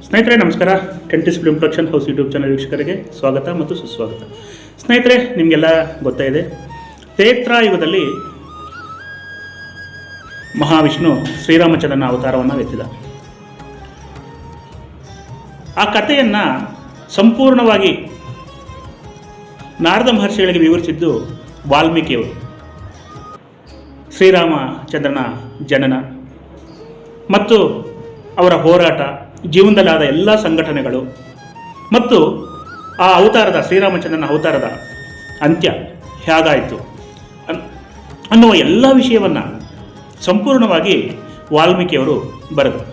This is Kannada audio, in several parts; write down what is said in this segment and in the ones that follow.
ಸ್ನೇಹಿತರೆ ನಮಸ್ಕಾರ. ಟೆಂಟಿಸ್ film production house YouTube channel ವೀಕ್ಷಕರಿಗೆ ಸ್ವಾಗತ ಮತ್ತು ಸುಸ್ವಾಗತ. ಸ್ನೇಹಿತರೆ, ನಿಮಗೆಲ್ಲ ಗೊತ್ತಾಯಿದೆ, ತ್ರೇತಾಯುಗದಲ್ಲಿ ಮಹಾವಿಷ್ಣು ಶ್ರೀರಾಮಚಂದ್ರನ ಅವತಾರವನ್ನು ಎತ್ತಿದ. ಆ ಕಥೆಯನ್ನು ಸಂಪೂರ್ಣವಾಗಿ ನಾರದ ಮಹರ್ಷಿಗಳಿಗೆ ವಿವರಿಸಿದ್ದು ವಾಲ್ಮೀಕಿಯವರು. ಶ್ರೀರಾಮಚಂದ್ರನ ಜನನ ಮತ್ತು ಅವರ ಹೋರಾಟ, ಜೀವನದಲ್ಲಾದ ಎಲ್ಲ ಸಂಘಟನೆಗಳು ಮತ್ತು ಆ ಅವತಾರದ ಶ್ರೀರಾಮಚಂದ್ರನ ಅವತಾರದ ಅಂತ್ಯ ಹೇಗಾಯಿತು ಅನ್ನುವ ಎಲ್ಲ ವಿಷಯವನ್ನು ಸಂಪೂರ್ಣವಾಗಿ ವಾಲ್ಮೀಕಿಯವರು ಬರೆದರು.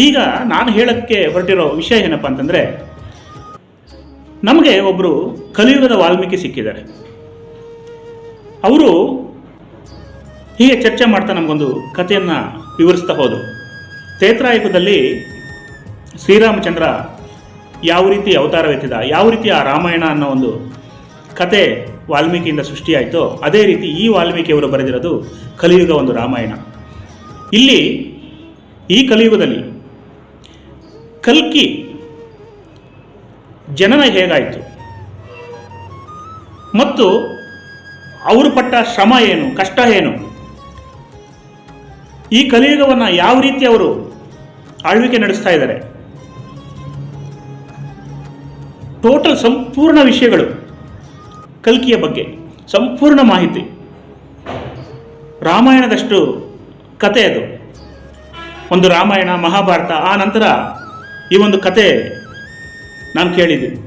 ಈಗ ನಾನು ಹೇಳೋಕ್ಕೆ ಹೊರಟಿರೋ ವಿಷಯ ಏನಪ್ಪ ಅಂತಂದರೆ, ನಮಗೆ ಒಬ್ಬರು ಕಲಿಯುಗದ ವಾಲ್ಮೀಕಿ ಸಿಕ್ಕಿದ್ದಾರೆ. ಅವರು ಹೀಗೆ ಚರ್ಚೆ ಮಾಡ್ತಾ ನಮಗೊಂದು ಕಥೆಯನ್ನು ವಿವರಿಸ್ತಾ ಹೋದರು. ತ್ರೇತಾಯುಗದಲ್ಲಿ ಶ್ರೀರಾಮಚಂದ್ರ ಯಾವ ರೀತಿ ಅವತಾರವೆತ್ತಿದ, ಯಾವ ರೀತಿ ಆ ರಾಮಾಯಣ ಅನ್ನೋ ಒಂದು ಕತೆ ವಾಲ್ಮೀಕಿಯಿಂದ ಸೃಷ್ಟಿಯಾಯಿತೋ ಅದೇ ರೀತಿ ಈ ವಾಲ್ಮೀಕಿಯವರು ಬರೆದಿರೋದು ಕಲಿಯುಗ ಒಂದು ರಾಮಾಯಣ. ಇಲ್ಲಿ ಈ ಕಲಿಯುಗದಲ್ಲಿ ಕಲ್ಕಿ ಜನನ ಹೇಗಾಯಿತು ಮತ್ತು ಅವರು ಪಟ್ಟ ಶ್ರಮ ಏನು, ಕಷ್ಟ ಏನು, ಈ ಕಲಿಯುಗವನ್ನು ಯಾವ ರೀತಿ ಅವರು ಆಳ್ವಿಕೆ ನಡೆಸ್ತಾ ಇದ್ದಾರೆ, ಟೋಟಲ್ ಸಂಪೂರ್ಣ ವಿಷಯಗಳು ಕಲ್ಕಿಯ ಬಗ್ಗೆ ಸಂಪೂರ್ಣ ಮಾಹಿತಿ. ರಾಮಾಯಣದಷ್ಟು ಕತೆ ಅದು. ಒಂದು ರಾಮಾಯಣ, ಮಹಾಭಾರತ, ಆ ನಂತರ ಈ ಒಂದು ಕತೆ ನಾನು ಕೇಳಿದ್ದೀನಿ.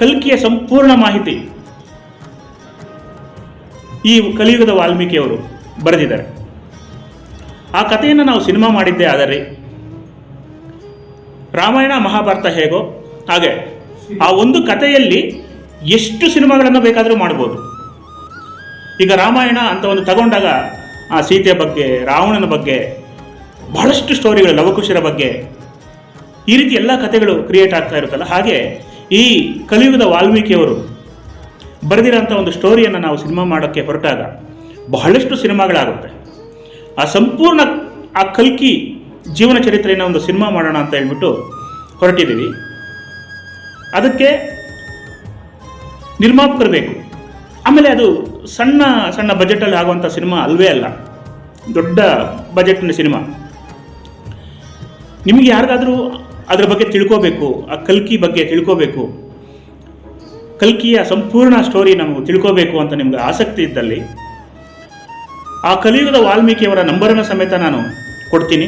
ಕಲ್ಕಿಯ ಸಂಪೂರ್ಣ ಮಾಹಿತಿ ಈ ಕಲಿಯುಗದ ವಾಲ್ಮೀಕಿಯವರು ಬರೆದಿದ್ದಾರೆ. ಆ ಕಥೆಯನ್ನು ನಾವು ಸಿನಿಮಾ ಮಾಡಿದ್ದೇ ಆದರೆ ರಾಮಾಯಣ ಮಹಾಭಾರತ ಹೇಗೋ ಹಾಗೆ ಆ ಒಂದು ಕಥೆಯಲ್ಲಿ ಎಷ್ಟು ಸಿನಿಮಾಗಳನ್ನು ಬೇಕಾದರೂ ಮಾಡ್ಬೋದು. ಈಗ ರಾಮಾಯಣ ಅಂತ ಒಂದು ತಗೊಂಡಾಗ ಆ ಸೀತೆಯ ಬಗ್ಗೆ, ರಾವಣನ ಬಗ್ಗೆ ಬಹಳಷ್ಟು ಸ್ಟೋರಿಗಳು, ಲವಕುಶರ ಬಗ್ಗೆ, ಈ ರೀತಿ ಎಲ್ಲ ಕಥೆಗಳು ಕ್ರಿಯೇಟ್ ಆಗ್ತಾ ಇರುತ್ತಲ್ಲ, ಹಾಗೆ ಈ ಕಲಿಯುಗದ ವಾಲ್ಮೀಕಿಯವರು ಬರೆದಿರೋಂಥ ಒಂದು ಸ್ಟೋರಿಯನ್ನು ನಾವು ಸಿನಿಮಾ ಮಾಡೋಕ್ಕೆ ಹೊರಟಾಗ ಬಹಳಷ್ಟು ಸಿನಿಮಾಗಳಾಗುತ್ತೆ. ಆ ಸಂಪೂರ್ಣ ಆ ಕಲ್ಕಿ ಜೀವನ ಚರಿತ್ರೆಯನ್ನು ಒಂದು ಸಿನಿಮಾ ಮಾಡೋಣ ಅಂತ ಹೇಳ್ಬಿಟ್ಟು ಹೊರಟಿದ್ದೀವಿ. ಅದಕ್ಕೆ ನಿರ್ಮಾಪಕರು ಬೇಕು. ಆಮೇಲೆ ಅದು ಸಣ್ಣ ಸಣ್ಣ ಬಜೆಟಲ್ಲಿ ಆಗುವಂಥ ಸಿನಿಮಾ ಅಲ್ವೇ ಅಲ್ಲ, ದೊಡ್ಡ ಬಜೆಟ್ನ ಸಿನಿಮಾ. ನಿಮಗೆ ಯಾರಿಗಾದರೂ ಅದರ ಬಗ್ಗೆ ತಿಳ್ಕೋಬೇಕು, ಆ ಕಲ್ಕಿ ಬಗ್ಗೆ ತಿಳ್ಕೋಬೇಕು, ಕಲ್ಕಿಯ ಸಂಪೂರ್ಣ ಸ್ಟೋರಿ ನಮಗೆ ತಿಳ್ಕೋಬೇಕು ಅಂತ ನಿಮ್ಗೆ ಆಸಕ್ತಿ ಇದ್ದಲ್ಲಿ ಆ ಕಲಿಯುಗದ ವಾಲ್ಮೀಕಿಯವರ ನಂಬರನ್ನು ಸಮೇತ ನಾನು ಕೊಡ್ತೀನಿ.